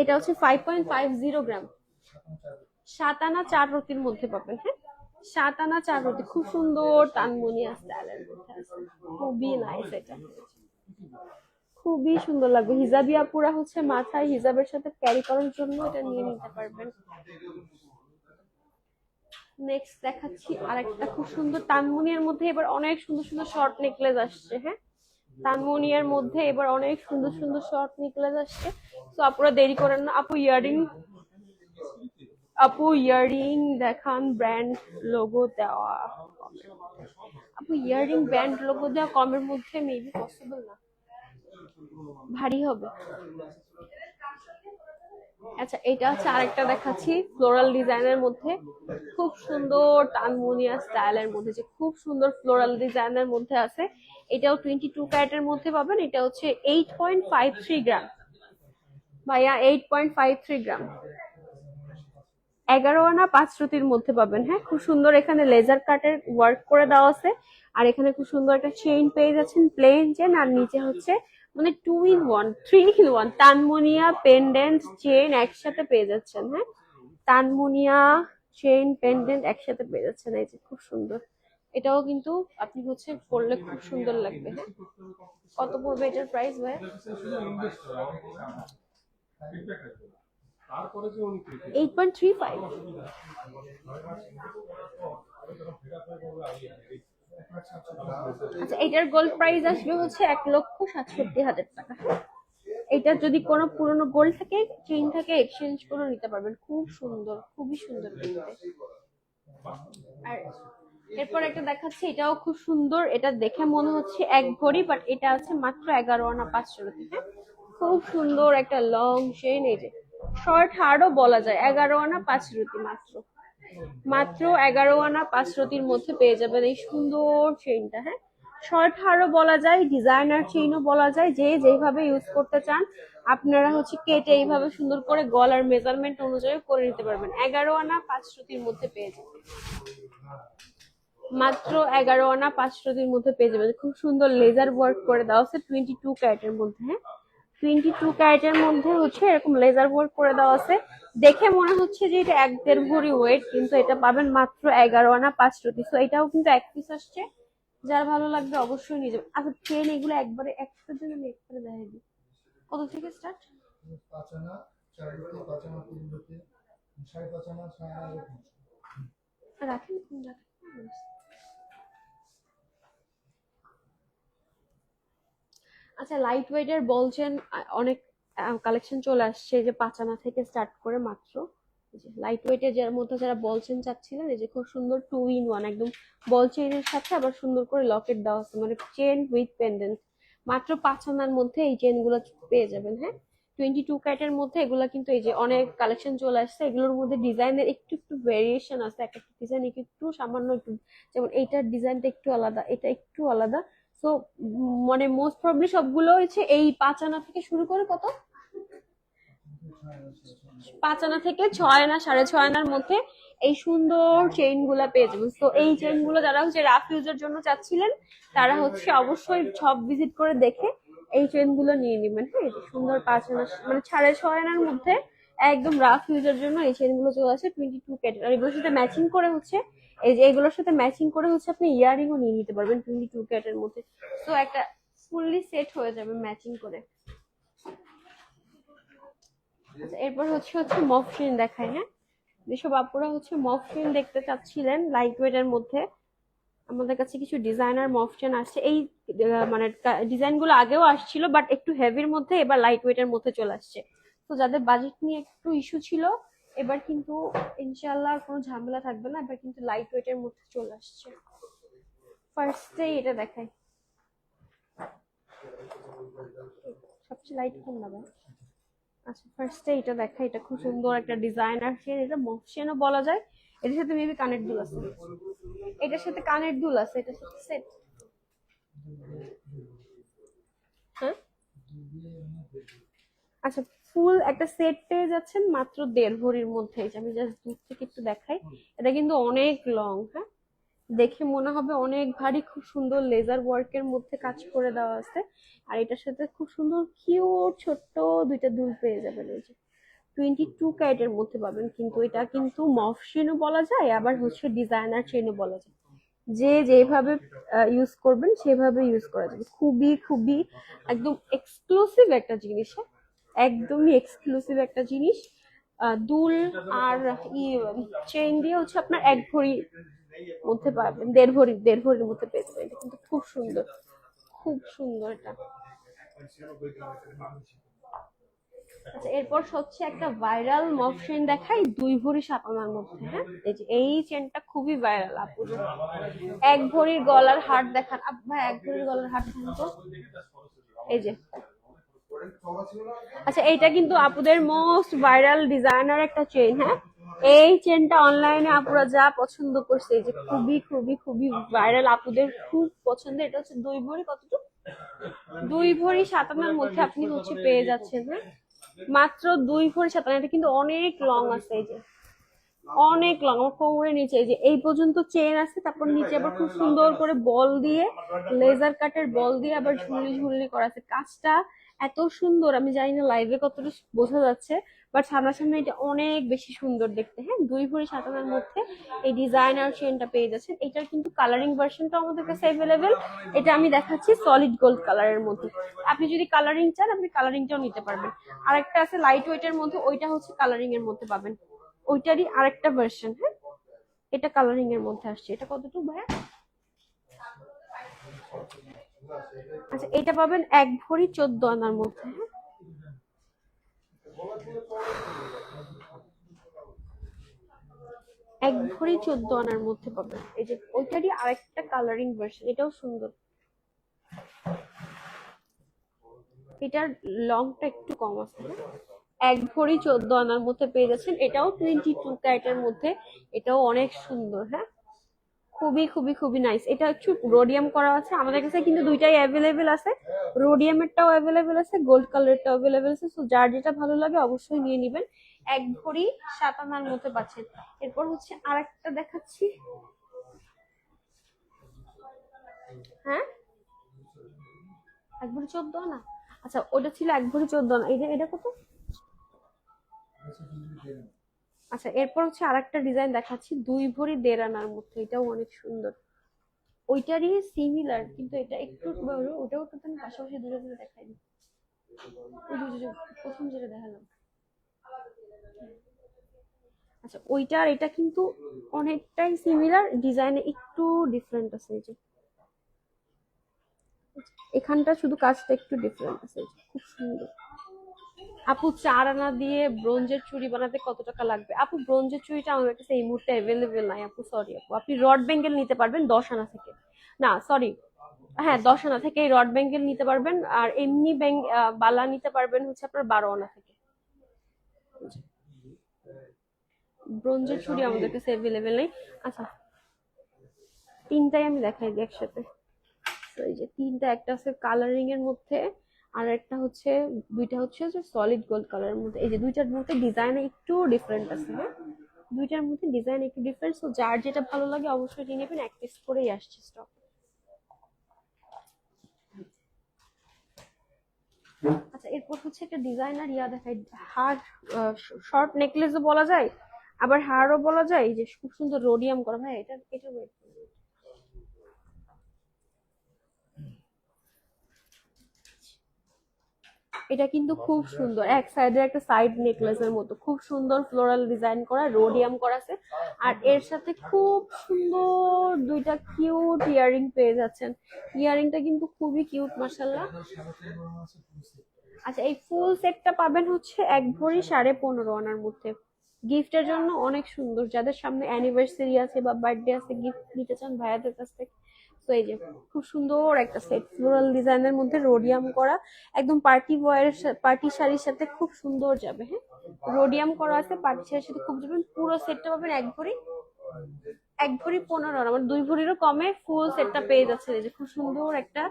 এটা হচ্ছে 5.50 গ্রাম, 7 আনা 4 রতির মধ্যে পাবেন। হ্যাঁ, 7 আনা 4 রতি, খুব সুন্দর তানমুনিয়া স্টাইলের মধ্যে আছে। খুবই নাইস এটা, খুবই সুন্দর লাগবে। হিজাবি আপুরা হচ্ছে মাথায় হিজাবের সাথে ক্যারি করার জন্য এটা নিয়ে নিতে পারবেন। নেক্সট দেখাচ্ছি আরেকটা খুব সুন্দর তানমুনিয়ার মধ্যে। এবার অনেক সুন্দর সুন্দর শর্ট নেকলেস আসছে। হ্যাঁ, তানমুনিয়ার মধ্যে এবার অনেক সুন্দর সুন্দর শর্ট নেকলেস আসছে। তো আপুরা দেরি করেন না। আপু ইয়ারিং দেখান ব্র্যান্ড লোগো দেওয়া। আপু ইয়ারিং ব্র্যান্ড লোগো দেওয়া কমের মধ্যে মেবি পসিবল না, ভারী হবে। আচ্ছা, এটা হচ্ছে আরেকটা দেখাচ্ছি ফ্লোরাল ডিজাইনের মধ্যে, খুব সুন্দর তানমুনিয়া স্টাইলের মধ্যে, যে খুব সুন্দর ফ্লোরাল ডিজাইনের মধ্যে আছে। এটাও 22 ক্যারেটের মধ্যে পাবেন। এটা হচ্ছে 8.53 গ্রাম ভাইয়া, 8.53 গ্রাম, 11 আনা 5 রুটির মধ্যে পাবেন। হ্যাঁ, খুব সুন্দর এখানে লেজার কাটের ওয়ার্ক করে দেওয়া আছে। আর এখানে খুব সুন্দর একটা চেইন পেয়ে যাচ্ছেন, প্লেন চেন। আর নিচে হচ্ছে মানে 2 in 1 3 in 1 তানমুনিয়া পেন্ডেন্ট চেইন একসাথে পেয়ে যাচ্ছেন। হ্যাঁ, তানমুনিয়া চেইন পেন্ডেন্ট একসাথে পেয়ে যাচ্ছেন। এই যে খুব সুন্দর, এটাও কিন্তু আপনি হচ্ছে পরলে খুব সুন্দর লাগবে। হ্যাঁ, কত পড়বে এটার প্রাইস ভাই? 8.35। আচ্ছা, এটার গোল্ড প্রাইস আসবে হচ্ছে 1,67,000 টাকা। এটা যদি কোনো পুরনো গোল্ড থাকে, চেইন থাকে, এক্সচেঞ্জ করে নিতে পারবেন। খুব সুন্দর, খুবই সুন্দর কিনতে। আর এরপর একটা দেখাচ্ছি, এটাও খুব সুন্দর। এটা দেখে মনে হচ্ছে 1 ভরি, বাট এটা আছে মাত্র 11 আনা 500 রুপি। হ্যাঁ, খুব সুন্দর একটা লং চেইন। এই যে শর্ট হার্ডও বলা যায়। 11 আনা 5 রুপি মাত্র, মাত্র 11 আনা 5 রুপির মধ্যে পেয়ে যাবেন এই সুন্দর চেইনটা। হ্যাঁ, শর্ট হারও বলা যায়, ডিজাইনার চেইনও বলা যায়। যে যেভাবে ইউজ করতে চান আপনারা হচ্ছে কেটে এইভাবে সুন্দর করে গলার মেজারমেন্ট অনুযায়ী করে নিতে পারবেন। 11 আনা 5 রুপির মধ্যে পেয়ে যাবেন, মাত্র 11 আনা 5 রুপির মধ্যে পেয়ে যাবেন। খুব সুন্দর লেজার ওয়ার্ক করে দেওয়া আছে 22 ক্যারেটের মধ্যে। হ্যাঁ, 22 ক্যারেটের মধ্যে হচ্ছে এরকম লেজার ওয়ার্ক করে দেওয়া আছে। দেখে মনে হচ্ছে যে এটা 1.5 ভরি ওয়েট, কিন্তু এটা পাবেন মাত্র 11 আনা 5 রুপি। তো এটাও কিন্তু এক পিস আসছে, যার ভালো লাগবে অবশ্যই নিয়ে যাবেন। আচ্ছা, চেন এগুলো একবারে একটার জন্য আমি একবারে দেখাই দিই। কত থেকে স্টার্ট? 5 আনা 4 রুপি, 5 আনা 3 রুপি, 5.5 আনা 6 আনা এরকম। রাখেন রাখেন। আচ্ছা, লাইট ওয়েটের বলছেন অনেক কালেকশন চলে আসছে, এই যে 5 আনা থেকে স্টার্ট করে মাত্র। লাইট ওয়েটের যার মধ্যে যারা বলছেন চাচ্ছিলেন, এই যে খুব সুন্দর 2 in 1 একদম বল চেইনের সাথে আবার সুন্দর করে লকেট দেওয়া আছে, মানে চেন উইথ পেন্ডেন্ট। মাত্র 5 আনার মধ্যে এই চেনগুলো পেয়ে যাবেন। হ্যাঁ, 22 ক্যারেটের মধ্যে এগুলা কিন্তু এই যে অনেক কালেকশন চলে আসছে। এগুলোর মধ্যে ডিজাইনের একটু একটু ভেরিয়েশন আছে, এক একটা ডিজাইন একটু সামান্য একটু, যেমন এইটার ডিজাইনটা একটু আলাদা, এটা একটু আলাদা। সো মানে মোস্ট প্রবাবলি সবগুলো হচ্ছে এই 5 আনা থেকে শুরু করে কত, 5 আনা থেকে 6 আনা 6.5 আনার মধ্যে এই সুন্দর চেইন গুলা পেয়ে যাবেন। তো এই চেইন গুলো যারা হচ্ছে রাফ ইউজের জন্য চাচ্ছিলেন তারা হচ্ছে অবশ্যই সব ভিজিট করে দেখে এই চেইন গুলো নিয়ে নেবেন। হ্যাঁ, এই যে সুন্দর 5 আনা মানে 6.5 আনার মধ্যে একদম রাফ ইউজের জন্য এই চেইন গুলো চলে আসে 22 ক্যারেট। আর এগুলোর সাথে ম্যাচিং করে হচ্ছে এই যে এগুলোর সাথে ম্যাচিং করে হচ্ছে আপনি ইয়ারিংও নিয়ে নিতে পারবেন 22 ক্যারেটের মধ্যে। তো একটা ফুললি সেট হয়ে যাবে ম্যাচিং করে। আচ্ছা, এরপর হচ্ছে মফসিন দেখাই। হ্যাঁ, যেসব আপুরা হচ্ছে মফসিন দেখতে চাচ্ছিলেন লাইট ওয়েট এর মধ্যে, আমাদের কাছে কিছু ডিজাইনার মফসিন আসছে। এই মানে ডিজাইন গুলো আগেও আসছিল বাট একটু হেভির মধ্যে, এবার লাইট ওয়েট এর মধ্যে চলে আসছে। তো যাদের বাজেট নিয়ে একটু ইস্যু ছিল, এবার কিন্তু ইনশাআল্লাহ কোনো ঝামেলা থাকবে না, এবার কিন্তু লাইট ওয়েট এর মধ্যে চলে আসছে। ফার্স্টে এটা দেখাই, সবচেয়ে লাইট কোন নেবে? আচ্ছা, ফার্স্টে এটা দেখা, এটা খুব সুন্দর একটা ডিজাইনার চেন, এটা মফসেনও বলা যায়। এটার সাথে মেবি কানের দুল আছে, এটার সাথে কানের দুল আছে, এটার সাথে সেট। হ্যাঁ, আচ্ছা, ফুল একটা সেট পেয়ে যাচ্ছেন মাত্র 1.5 ভরির মধ্যে। এই যে আমি জাস্ট দূর থেকে একটু দেখাই, এটা কিন্তু অনেক লং। হ্যাঁ, দেখে মনে হবে অনেক ভারী, খুব সুন্দর লেজার ওয়ার্কের মধ্যে কাজ করে দেওয়া আছে। আর এটার সাথে খুব সুন্দর কিউট ছোট্ট দুইটা দুল পেয়ে যাবেন। এই যে 22 ক্যারেটের মধ্যে পাবেন, কিন্তু এটা কিন্তু মফসিনও বলা যায়, আবার হচ্ছে ডিজাইনার চেনও বলা যায়। যে যেভাবে ইউজ করবেন সেভাবে ইউজ করা যাবে। খুবই খুবই একদম এক্সক্লুসিভ একটা জিনিস। হ্যাঁ, একদমই এক্সক্লুসিভ একটা জিনিস। দুল আর চেইন দিয়ে হচ্ছে আপনার 1 ভরি মধ্যে পাবেন, 1.5 ভরির মধ্যে পেয়ে যাবেন। এটা কিন্তু খুব সুন্দর, খুব সুন্দর এটা। আচ্ছা, এরপর হচ্ছে একটা ভাইরাল মফ চেইন দেখাই 2 ভরি 7 আনার মধ্যে। হ্যাঁ, এই যে এই চেনটা খুবই ভাইরাল আপু। 1 ভরির গলার হার দেখান ভাই, 1 ভরির গলার হার দেখান তো। এই যে, আচ্ছা, এইটা কিন্তু আপুদের মোস্ট ভাইরাল ডিজাইনার একটা চেইন। হ্যাঁ, এই চেনটা অনলাইনে আপুরা যা পছন্দ করছে, এই যে খুবই খুবই খুবই ভাইরাল, আপুদের খুব পছন্দের। এটা হচ্ছে 2 ভরি কতটুকু, 2 ভরি 7 আনার মধ্যে আপনি হচ্ছে পেয়ে যাচ্ছেন। হ্যাঁ, মাত্র 2 ভরি 7 আনা। এটা কিন্তু অনেক লং আছে, এই যে অনেক লং, আমার কোমরের নিচে এই যে এই পর্যন্ত চেন আছে। তারপর নিচে আবার খুব সুন্দর করে বল দিয়ে, লেজার কাটের বল দিয়ে আবার ঝুলি ঝুলি করা আছে। কাজটা এত সুন্দর, আমি জানি না লাইভে কতটা বোঝা যাচ্ছে, বাট সামনাসামনি এটা অনেক বেশি সুন্দর দেখতে। হ্যাঁ, 2 ভরি 7 আনার মধ্যে এই ডিজাইনার চেনটা পেয়ে যাচ্ছেন। এটার কিন্তু কালারিং ভার্সনটা আমাদের কাছে অ্যাভেলেবেল। এটা আমি দেখাচ্ছি সলিড গোল্ড কালারের মধ্যে। আপনি যদি কালারিং চান আপনি কালারিংটাও নিতে পারবেন। আরেকটা আছে লাইট ওয়েটের মধ্যে, ওইটা হচ্ছে কালারিং এর মধ্যে পাবেন, ওইটারই আরেকটা ভার্সন। হ্যাঁ, এটা কালারিং এর মধ্যে আসছে। এটা কতটুকু ভাইয়া? আচ্ছা, এটা পাবেন 1 ভরি 14 আনার মধ্যে। হ্যাঁ, 1 ভরি 14 আনার মধ্যে পাবেন। এই যে ওইটারই আরেকটা কালারিং ভার্সন, এটাও সুন্দর। এটার লংটা একটু কম আছে। 1 ভরি 14 আনার মধ্যে পেয়ে যাচ্ছেন। এটাও 22 ক্যারেটের মধ্যে, এটাও অনেক সুন্দর। হ্যাঁ, খুবই খুবই খুবই নাইস। এটা একটু রোডিয়াম করা আছে, আমাদের কাছে কিন্তু দুইটাই অ্যাভেলেবেল আছে। রোডিয়ামেরটাও অ্যাভেলেবেল আছে, গোল্ড কালারটাও অ্যাভেলেবেল আছে। সো যার যেটা ভালো লাগে অবশ্যই নিয়ে নেবেন। 1 ভরি 7 আনার মধ্যে পাচ্ছেন। এরপর হচ্ছে আরেকটা দেখাচ্ছি। হ্যাঁ, 1 ভরি 14 আনা। আচ্ছা, ওটা ছিল 1 ভরি 14 আনা। এটা এটা কত? আচ্ছা, এরপর হচ্ছে আরেকটা ডিজাইন দেখাচ্ছি 2 ভরি 1.5 আনার মধ্যে। এটাও অনেক সুন্দর, ওইটারই সিমিলার, কিন্তু এটা একটু বড়। ওটাও তো আমি পাশাপাশি দুটো করে দেখাই দিই। ওই যে প্রথম যেটা দেখালাম, আচ্ছা ওইটা আর এটা কিন্তু অনেকটাই সিমিলার, ডিজাইনে একটু ডিফারেন্ট আছে। এই যে এখানটা শুধু কাজটা একটু ডিফারেন্ট আছে। এই যে খুব সুন্দর। আপু, 4 আনা দিয়ে ব্রোঞ্জের চুড়ি বানাতে কত টাকা লাগবে? আপু, ব্রোঞ্জের চুড়িটা আমার কাছে এই মুহূর্তে অ্যাভেলেবেল নাই আপু, সরি আপু। আপনি রড ব্যাঙ্গেল নিতে পারবেন 10 আনা থেকে। না সরি, হ্যাঁ 10 আনা থেকে এই রড ব্যাঙ্গেল নিতে পারবেন, আর এমনি বালা নিতে পারবেন হচ্ছে আপনার 12 আনা থেকে। ব্রোঞ্জের চুড়ি আমাদের কাছে অ্যাভেলেবেল নেই। আচ্ছা তিনটাই আমি দেখাই দিই একসাথে। তো এই যে তিনটা, একটা আছে কালারিং এর মধ্যে, আর একটা হচ্ছে, দুইটা হচ্ছে যে সলিড গোল্ড কালারের মধ্যে। এই যে দুইটার মধ্যে ডিজাইন একটু ডিফারেন্ট আছে, হ্যাঁ দুইটার মধ্যে ডিজাইন একটু ডিফারেন্ট। তো যার যেটা ভালো লাগে অবশ্যই নিয়ে নেবেন, এক পিস করেই আসছে স্টক। আচ্ছা এরপর হচ্ছে একটা ডিজাইনার ইয়া দেখাই, হার শর্ট নেকলেসও বলা যায় আবার হারও বলা যায়। এই যে খুব সুন্দর রোডিয়াম করা, ভাই এটা এটা wait করুন। এটা কিন্তু খুব সুন্দর, এক সাইডে একটা সাইড নেকলেসের মতো খুব সুন্দর ফ্লোরাল ডিজাইন করা, রোডিয়াম করা আছে। আর এর সাথে খুব সুন্দর দুইটা কিউট ইয়ারিং পেয়ে যাচ্ছেন। ইয়ারিংটা কিন্তু খুবই কিউট মাশাআল্লাহ। আচ্ছা এই ফুল সেটটা পাবেন হচ্ছে 1 ভরি 15.5 আনার মধ্যে। গিফটের জন্য অনেক সুন্দর, যাদের সামনে অ্যানিভার্সারি আছে বা বার্থডে আছে, গিফট দিতে চান ভাইয়াদের কাছ থেকে। তো এই যে খুব সুন্দর একটা সেট, ফ্লোরাল ডিজাইনের মধ্যে রোডিয়াম করা, একদম পার্টি ওয়্যারের পার্টি শাড়ির সাথে খুব সুন্দর যাবে। হ্যাঁ রোডিয়াম করা আছে, পার্টি শাড়ির সাথে খুব যাবেন। পুরো সেটটা পাবেন 1 ভরি 15 আনা, মানে 2 ভরিরও কমে ফুল সেটটা পেয়ে যাচ্ছে। এই যে খুব সুন্দর একটা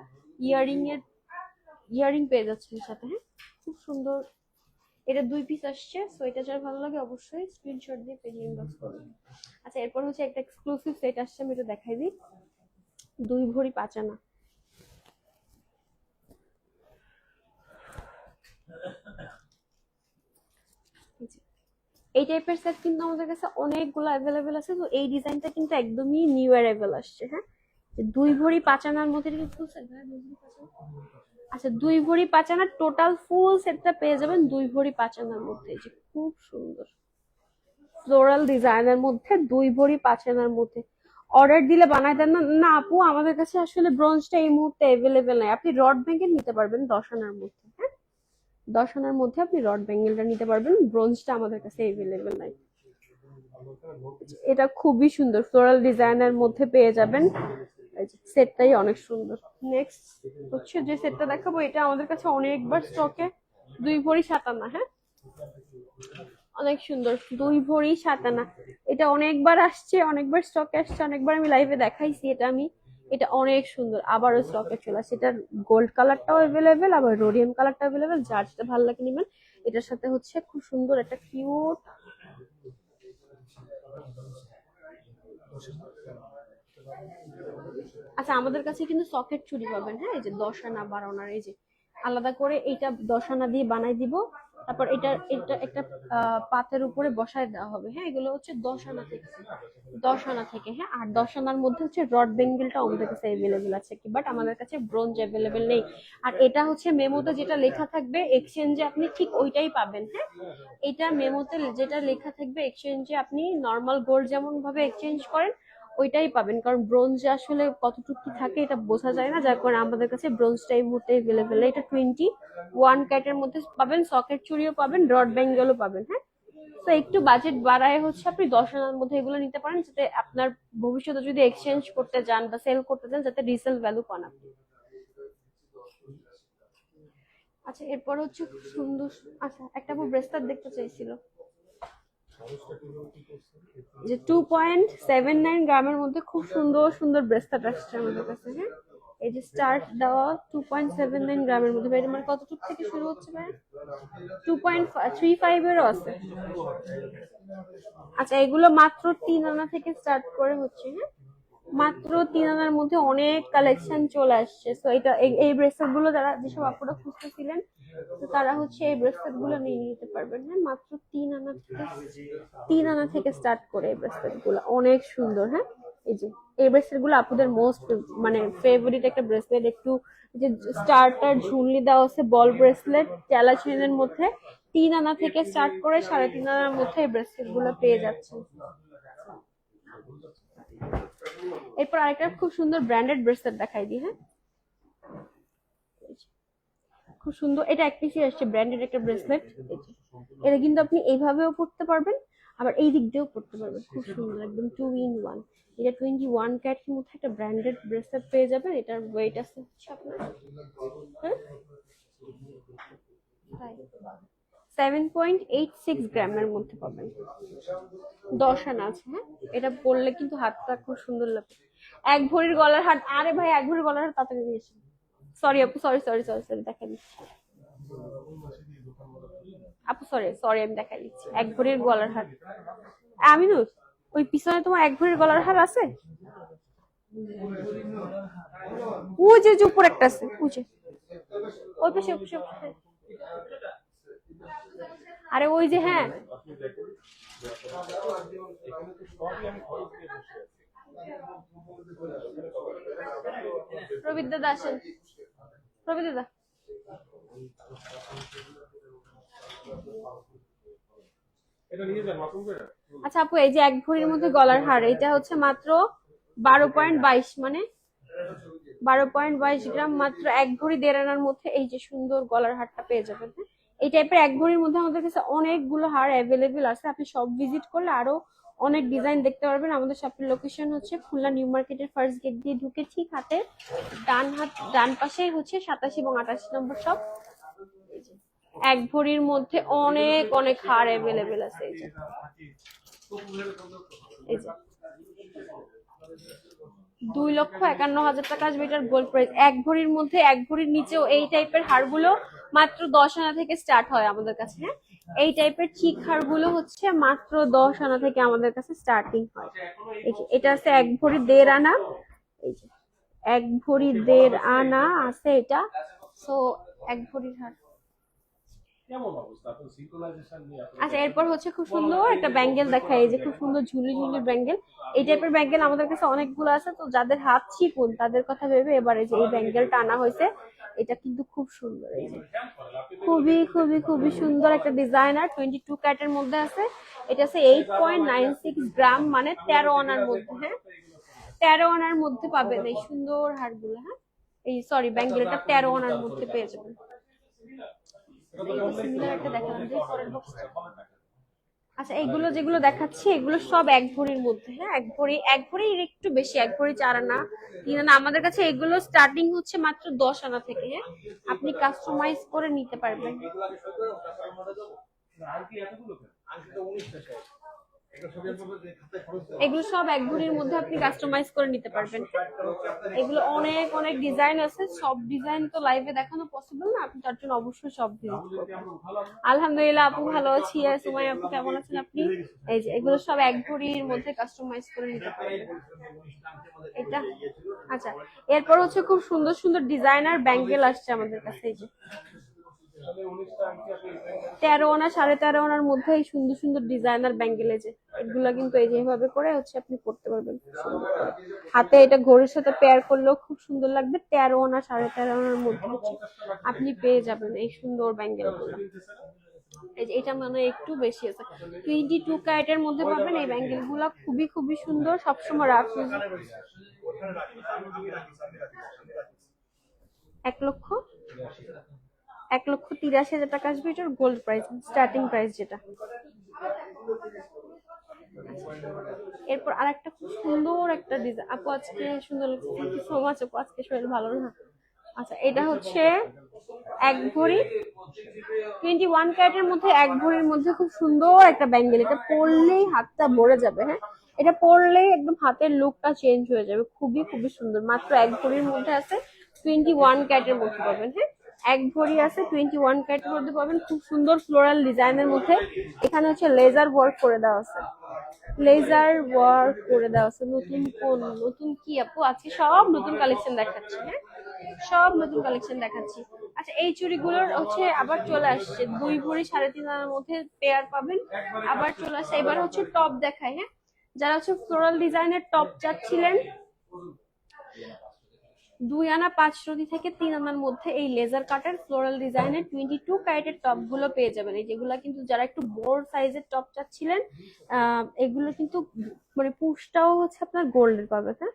ইয়ারিং পেয়ে যাচ্ছে এর সাথে। হ্যাঁ খুব সুন্দর, এটা 2 পিস আসছে। সো এটা যার ভালো লাগে অবশ্যই স্ক্রিনশট দিয়ে পেজে ইনবক্স করবেন। আচ্ছা এরপর হচ্ছে একটা এক্সক্লুসিভ সেট আসছে, আমি এটা দেখাই দিই। 2 ভরি 5 আনা, এই টাইপের সেট কিন্তু আমাদের কাছে অনেকগুলো অ্যাভেলেবেল আছে। তো এই ডিজাইনটা কিন্তু একদমই নিউ অ্যারাইভেল আসছে। হ্যাঁ 2 ভরি 5 আনার মধ্যে কিন্তু ফুল সেট। আচ্ছা 2 ভরি 5 আনার টোটাল ফুল সেটটা পেয়ে যাবেন 2 ভরি 5 আনার মধ্যে। এই যে খুব সুন্দর ফ্লোরাল ডিজাইনের মধ্যে 2 ভরি 5 আনার মধ্যে। অর্ডার দিলে বানায় দেন না? না আপু আমাদের কাছে আসলে ব্রোঞ্জটা এই মুহূর্তে অ্যাভেলেবেল নাই। আপনি রড ব্যাঙ্গেল নিতে পারবেন 10 আনার মধ্যে। হ্যাঁ 10 আনার মধ্যে আপনি রড ব্যাঙ্গেলটা নিতে পারবেন, ব্রোঞ্জটা আমাদের কাছে অ্যাভেলেবেল নাই। এটা খুবই সুন্দর ফ্লোরাল ডিজাইনের মধ্যে পেয়ে যাবেন, সেটটাই অনেক সুন্দর। নেক্সট হচ্ছে যে সেটটা দেখাবো, এটা আমাদের কাছে অনেকবার স্টকে, 2 ভরি 7 আনা। হ্যাঁ অনেক সুন্দর 2 ভরি 7 আনা, এটা অনেকবার আসছে, অনেকবার স্টকে আসছে, অনেকবার আমি লাইভে দেখাইছি। এটা অনেক সুন্দর, আবারও স্টকে চলে আসছে। এটার গোল্ড কালারটাও অ্যাভেলেবেল, আবার রোডিয়াম কালারটা অ্যাভেলেবেল, যার যেটা ভালো লাগে নেবেন। এটার সাথে হচ্ছে খুব সুন্দর একটা কিউট, আচ্ছা আমাদের কাছে কিন্তু সকেট চুড়ি পাবেন। হ্যাঁ এই যে 10 আনা 12 আনার, এই যে আলাদা করে এইটা 10 আনা দিয়ে বানাই দিব। তারপর এটা একটা পাতের উপরে বসায় দেওয়া হবে। হ্যাঁ এগুলো হচ্ছে 10 আনা থেকে, 10 আনা থেকে। হ্যাঁ আর 10 আনার মধ্যে হচ্ছে রড বেঙ্গলটা আমাদের কাছে অ্যাভেলেবেল আছে কি, বাট আমাদের কাছে ব্রোঞ্জ অ্যাভেলেবেল নেই। আর এটা হচ্ছে মেমোতে যেটা লেখা থাকবে এক্সচেঞ্জে আপনি ঠিক ওইটাই পাবেন। হ্যাঁ এটা মেমোতে যেটা লেখা থাকবে এক্সচেঞ্জে আপনি নর্মাল গোল্ড যেমন ভাবে এক্সচেঞ্জ করেন ওইটাই পাবেন, কারণ ব্রোঞ্জে আসলে কতটুকু কি থাকে এটা বোঝা যায় না, যার কারণে আমাদের কাছে ব্রোঞ্জটা এই মুহূর্তে অ্যাভেলেবেল। এটা 21 ক্যারেটের মধ্যে পাবেন, সকেট চুড়িও পাবেন, রড ব্যাঙ্গেলও পাবেন। হ্যাঁ তো একটু বাজেট বাড়ায় হচ্ছে আপনি 10 আনার মধ্যে এগুলো নিতে পারেন, যাতে আপনার ভবিষ্যতে যদি এক্সচেঞ্জ করতে যান বা সেল করতে যান যাতে রিসেল ভ্যালু পান আপনি। আচ্ছা এরপর হচ্ছে খুব সুন্দর, আচ্ছা একটা ব্রেসলেট দেখতে চাইছিল যে 2.79 গ্রামের মধ্যে খুব সুন্দর সুন্দর ব্রেসলেট আসছে আমাদের কাছে। হ্যাঁ এই যে স্টার্ট দেওয়া 2.79 গ্রামের মধ্যে, ভাই মানে কতটুকু থেকে শুরু হচ্ছে ভাই? 2.35 এরও আছে। আচ্ছা এগুলো মাত্র 3 আনা থেকে স্টার্ট করে হচ্ছে। হ্যাঁ মাত্র 3 আনার মধ্যে অনেক কালেকশন চলে আসছে। তো এটা এই ব্রেসলেট গুলো যারা যেসব আপুরা খুঁজতেছিলেন, তো তারা হচ্ছে এই ব্রেসলেট গুলো নিয়ে নিতে পারবেন। হ্যাঁ মাত্র 3 আনা থেকে স্টার্ট করে এই ব্রেসলেট গুলো অনেক সুন্দর। হ্যাঁ এই যে এই ব্রেসলেট গুলো আপুদের মোস্ট মানে ফেভারিট একটা ব্রেসলেট। একটু যে স্টার্টার ঝুলনি দেওয়া আছে, বল ব্রেসলেট চেলা চেনের মধ্যে 3 আনা থেকে স্টার্ট করে 3.5 আনার মধ্যে এই ব্রেসলেট গুলো পেয়ে যাচ্ছেন। এরপর আরেকটা খুব সুন্দর ব্র্যান্ডেড ব্রেসলেট দেখাই দিই। হ্যাঁ খুব সুন্দর, এটা এক পিসই আসছে ব্র্যান্ডেড একটা ব্রেসলেট। এটা কিন্তু আপনি এইভাবেও পড়তে পারবেন, আবার এই দিক দিয়েও পড়তে পারবেন, খুব সুন্দর একদম 2 in 1। এটা 21 ক্যারেটের মধ্যে একটা ব্র্যান্ডেড ব্রেসলেট পেয়ে যাবেন। এটার ওয়েট আছে হচ্ছে আপনার, হ্যাঁ, 7.86 গ্রামের মধ্যে পাবেন। 10 আনা আছে, হ্যাঁ। এটা পরলে কিন্তু হাতটা খুব সুন্দর লাগবে। এক ভরির গলার হার, আরে ভাই এক ভরির গলার হার তাড়াতাড়ি নিয়ে এসে। সরি আপু, সরি সরি সরি সরি, দেখাই দিচ্ছি আপু, সরি সরি, আমি দেখাই দিচ্ছি। এক ভরির গলার হার, আমিনুর ওই পিছনে তোমার এক ভরির গলার হার আছে? ওই যে উপর একটা আছে, ওই যে ওই পাশে ওই পাশে ওই পাশে। আরে ওই যে, হ্যাঁ প্রবীর দাদা আসেন, প্রবীর দাদা। আচ্ছা আপু, এই যে এক ভরির মধ্যে গলার হার, এটা হচ্ছে মাত্র 12.22, মানে 12.22 গ্রাম, মাত্র এক ভরি 1.5 আনার মধ্যে এই যে সুন্দর গলার হারটা পেয়ে যাবেন। হ্যাঁ, এই টাইপের এক ভরির মধ্যে আমাদের কাছে অনেকগুলো হার অ্যাভেলেবেল আছে। আপনি সব ভিজিট করলে আরো অনেক ডিজাইন দেখতে পারবেন। আমাদের শপের লোকেশন হচ্ছে খুলনা নিউ মার্কেটের ফার্স্ট গেট দিয়ে ঢুকে ঠিক ডান পাশেই হচ্ছে 27 এবং 28 নম্বর শপ। এক ভরির মধ্যে অনেক অনেক হার অ্যাভেলেবেল আছে। এই যে 2,51,000 টাকা আসবে এটার গোল্ড প্রাইস। এক ভরির মধ্যে, এক ভরির নিচেও এই টাইপের হারগুলো মাত্র 10 আনা থেকে স্টার্ট হয় আমাদের কাছে। হ্যাঁ, এই টাইপের চিক হারগুলো হচ্ছে মাত্র 10 আনা থেকে আমাদের কাছে স্টার্টিং হয়। এই যে এটা আছে এক ভরি 1.5 আনা, এই যে এক ভরি 1.5 আনা আছে এটা। সো এক ভরির হার। আচ্ছা, এরপর হচ্ছে খুব সুন্দর একটা ব্যাঙ্গেল দেখায়, এই যে খুব সুন্দর ঝুলি ঝুলি ব্যাঙ্গেল। এই টাইপের ব্যাঙ্গেল আমাদের কাছে অনেকগুলো আছে, তো যাদের হাত চিকন তাদের কথা ভেবে এবারে যে এই ব্যাঙ্গেলটা আনা হয়েছে। এটা কিন্তু খুব সুন্দর, এই যে খুবই খুবই খুবই সুন্দর একটা ডিজাইনার, 22 ক্যারেটের মধ্যে আছে। এটা আছে 8.96 গ্রাম, মানে 13 আনার মধ্যে। হ্যাঁ, 13 আনার মধ্যে পাবেন এই সুন্দর হারগুলো। হ্যাঁ, এই সরি ব্যাঙ্গেলটা 13 আনার মধ্যে পেয়ে যাবেন। আচ্ছা, এগুলো যেগুলো দেখাচ্ছি এগুলো সব এক ভরির মধ্যে। হ্যাঁ, এক ভরির একটু বেশি, এক ভরি 4 আনা 3 আনা। আমাদের কাছে এগুলো স্টার্টিং হচ্ছে মাত্র 10 আনা থেকে। হ্যাঁ, আপনি কাস্টমাইজ করে নিতে পারবেন। এগুলো সব এক ভরির মধ্যে আপনি কাস্টমাইজ করে নিতে পারবেন। এগুলো অনেক অনেক ডিজাইন আছে, সব ডিজাইন তো লাইভে দেখানো পসিবল না, আপনি তার জন্য অবশ্যই সব ভিজিট করবেন। আলহামদুলিল্লাহ আপু, ভালো আছি। আর সুমাইয়া আপু, কেমন আছেন আপনি? এই যে এগুলো সব এক ভরির মধ্যে কাস্টমাইজ করে নিতে পারবেন এটা। আচ্ছা, এরপর হচ্ছে খুব সুন্দর সুন্দর ডিজাইনার ব্যাঙ্গেল আসছে আমাদের কাছে। এই যে 13 আনা 13.5 আনার মধ্যে এই সুন্দর সুন্দর ডিজাইনার ব্যাঙ্গেল, যে এগুলা কিন্তু এই যেভাবে করে হচ্ছে আপনি পড়তে পারবেন হাতে। এটা ঘড়ির সাথে পেয়ার করলেও খুব সুন্দর লাগবে। 13 আনা 13.5 আনার মধ্যে হচ্ছে আপনি পেয়ে যাবেন এই সুন্দর ব্যাঙ্গেল গুলো। এই যে এটা মানে একটু বেশি আছে, 22 ক্যারেটের মধ্যে পাবেন এই ব্যাঙ্গেল গুলা, খুবই খুবই সুন্দর, সবসময় রাখুন। 1,83,000 টাকা আসবে এটার গোল্ড প্রাইস, স্টার্টিং প্রাইস যেটা। এরপর আরেকটা খুব সুন্দর একটা ডিজাইন। আপু আজকে সুন্দর লাগছে, থ্যাংক ইউ সো মাচ আপু, আজকে শরীর ভালো না। আচ্ছা, এটা হচ্ছে এক ভরি 21 ক্যারেটের মধ্যে, এক ভরির মধ্যে খুব সুন্দর একটা ব্যাঙ্গেল। এটা পরলেই হাতটা ভরে যাবে। হ্যাঁ, এটা পরলেই একদম হাতের লুকটা চেঞ্জ হয়ে যাবে, খুবই খুবই সুন্দর। মাত্র এক ভরির মধ্যে আছে, 21 ক্যারেটের মধ্যে পাবেন। হ্যাঁ, এক ভরি আছে 21 ক্যারেটের মধ্যে পাবেন, খুব সুন্দর ফ্লোরাল ডিজাইনের মধ্যে। এখানে হচ্ছে লেজার ওয়ার্ক করে দেওয়া আছে, লেজার ওয়ার্ক করে দেওয়া আছে। নতুন কি আপু, আজকে সব নতুন কালেকশন দেখাচ্ছি। হ্যাঁ, সব নতুন কালেকশন দেখাচ্ছি। আচ্ছা, এই চুড়িগুলোর হচ্ছে আবার চলে আসছে 2 ভরি 3.5 আনার মধ্যে পেয়ার পাবেন, আবার চলে আসছে। এবার হচ্ছে টপ দেখায়। হ্যাঁ, যারা হচ্ছে ফ্লোরাল ডিজাইনের টপ চাচ্ছিলেন 2 আনা 5 রতি থেকে 3 আনার মধ্যে এই লেজার কাটের ফ্লোরাল ডিজাইনের 22 ক্যারেটের টপ গুলো পেয়ে যাবেন। এই যেগুলা কিন্তু যারা একটু বড় সাইজের টপ চাচ্ছিলেন, এগুলো কিন্তু মানে পুশটাও হচ্ছে আপনার গোল্ডের পাবে। হ্যাঁ,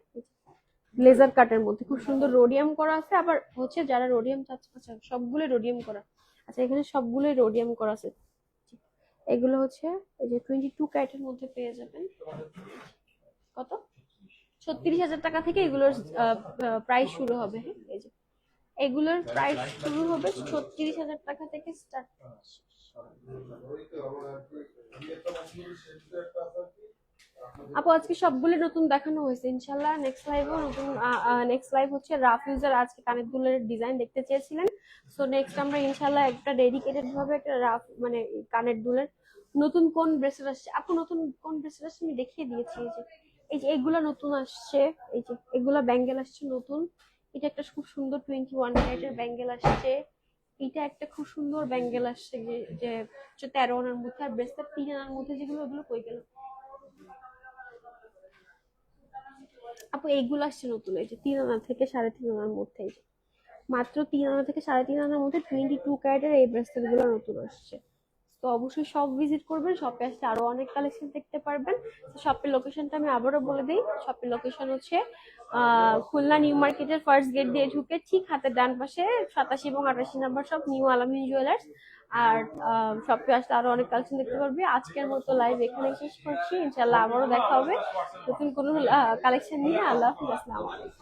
লেজার কাটের মধ্যে খুব সুন্দর রোডিয়াম করা আছে। আবার হচ্ছে যারা রোডিয়াম চাচ্ছে, আচ্ছা সবগুলো রোডিয়াম করা, আচ্ছা এখানে সবগুলোই রোডিয়াম করা আছে। এগুলো হচ্ছে এই যে 22 ক্যারেটের মধ্যে পেয়ে যাবেন। কত? 36,000 টাকা থেকে এগুলোর প্রাইস শুরু হবে। হ্যাঁ, এই যে এগুলোর প্রাইস শুরু হবে 36,000 টাকা থেকে স্টার্ট। আপু আজকে সবগুলো নতুন দেখানো হয়েছে, ইনশাল্লাহ নেক্সট লাইভও নতুন। নেক্সট লাইভ হচ্ছে রাফ ইউজার আজকে কানের দুলের ডিজাইন দেখতে চেয়েছিলেন, সো নেক্সট আমরা ইনশাল্লাহ একটা ডেডিকেটেড ভাবে একটা রাফ মানে কানের দুলের নতুন কোন ব্রেসলেট আসছে আপু, নতুন কোন ব্রেসলেট আসছে আমি দেখিয়ে দিয়েছি। এই যে এগুলা নতুন আসছে, এই যে এগুলা ব্যাঙ্গেল আসছে নতুন। এটা একটা খুব সুন্দর 21 ক্যারেটের ব্যাঙ্গেল আসছে। এটা একটা খুব সুন্দর ব্যাঙ্গেল আসছে যে যে 13 আনার মধ্যে, আর ব্রেসলেট 3 আনার মধ্যে যেগুলো ওগুলো কই গেল আপু? এইগুলো আসছে নতুন, এই যে 3 আনা থেকে 3.5 আনার মধ্যে, এই যে মাত্র 3 আনা থেকে 3.5 আনার মধ্যে 22 ক্যারেটের এই ব্রেসলেট গুলো নতুন আসছে। তো অবশ্যই শপ ভিজিট করবেন, শপে আসলে আরো অনেক কালেকশন দেখতে পারবেন। শপের লোকেশনটা আমি আবারও বলে দিই, শপের লোকেশন হচ্ছে খুলনা নিউ মার্কেটের ফার্স্ট গেট দিয়ে ঢুকে ঠিক হাতের ডান পাশে 87 এবং 88 নাম্বার শপ নিউ আলামিন জুয়েলার্স। আর শপে আসলে আরো অনেক কালেকশন দেখতে পারবে। আজকের মতো লাইভ এখানে শেষ করছি, ইনশাল্লাহ আবারও দেখা হবে নতুন কোনো কালেকশন নিয়ে। আল্লাহ হাফিজ, আসসালামু আলাইকুম।